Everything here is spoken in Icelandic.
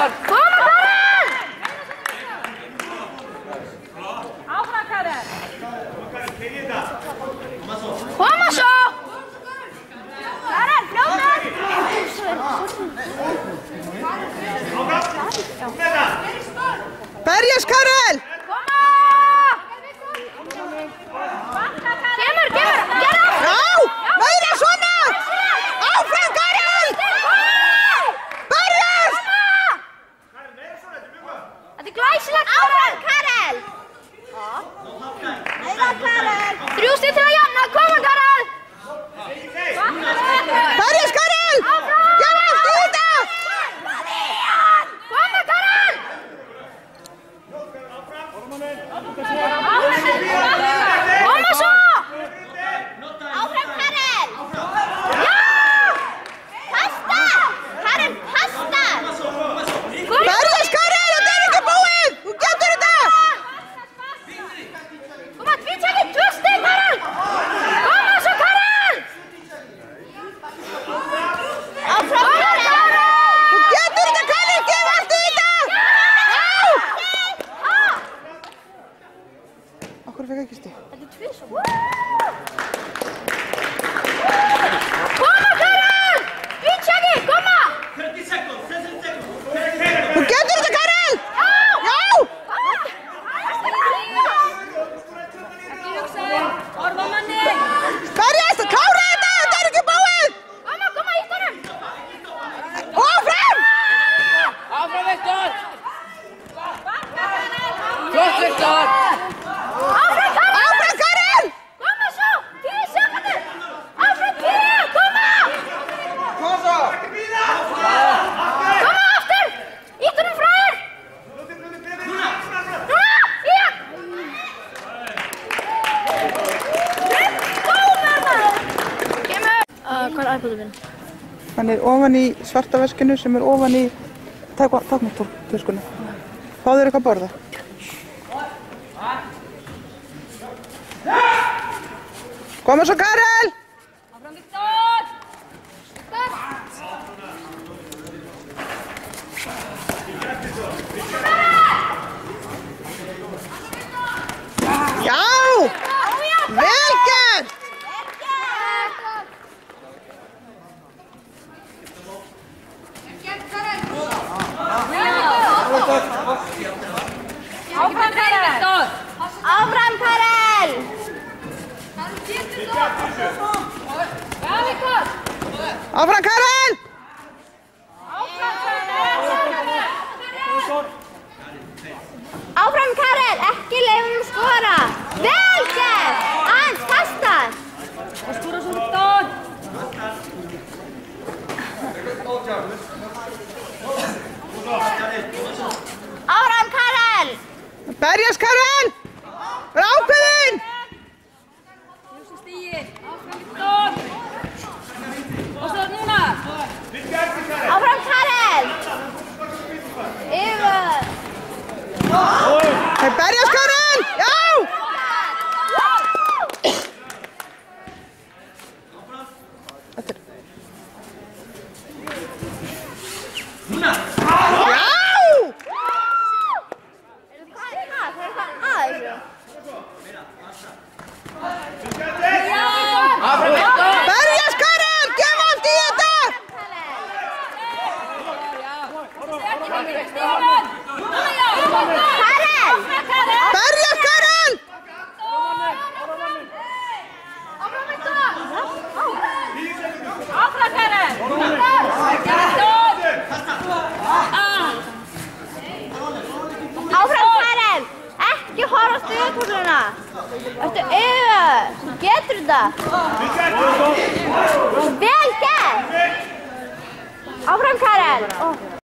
Karel! Koma Karel! Áfram Karel! Koma svo! Karel, fljóta! Berjast Karel! Koma! Kemur, gera! Já! Meira svona! Áfram Karel! Berjast! Þetta er glæsilegt Karel! Karel! Meira Karel! 3 stig til að jafna, koma Karel! Berjast Karel! Gef allt í þetta! Koma Karel! Koma svo! Áfram Karel! Já! Pasta! Karel, pasta! Berjast Karel! Þetta er ekki búið! Þú getur þetta! Koma, tvítjaki, 2 stig Karel! Koma svo Karel! Áfram Karel! Þú getur þetta Karel! Gef allt í þetta! Okkur fekk ekki stig. Þetta er 2 svo. Koma Karel! Tvítjaki, koma! Þú getur þetta Karel! Já! Orðamanni! Berjast! Klára þetta! Þetta er ekki búið! Koma, ítt honum! Og áfram! Áfram Viktor! Flott Viktor! Áfram Karel! Áfram Karel! Koma svo! 10 sekundur! Áfram 10! Koma! Koma aftur! Ítt honum frá þér! Núna! Já! Góður maður! Kemur! Hvað er iPod-ið minn? Hann er ofan í svarta veskinu sem er ofan í takmartöskunni. Fáðu þér eitthvað að borða. Koma svo Karel! Áfram Viktor! Já! Vel gert! Áfram Karel! Áfram Karel! Áfram Karel! Áfram Karel! Ekki leifum að skora! Vel gert! Aðeins fastar! Og skora svo Viktor! Áfram Karel! Berjast Karel! Vera ákveðin! Og svo núna! Áfram Karel! Yfir! Berjast Karel! Já! Núna! Já! Áfram Viktor! Berjast Karel! Gef allt í þetta! Karel! Berjast Karel! Áfram Karel! Áfram Karel! Ekki horfa á stöðutöfluna! Ertu yfir! Þú getur þetta! Vel gert! Áfram Karel!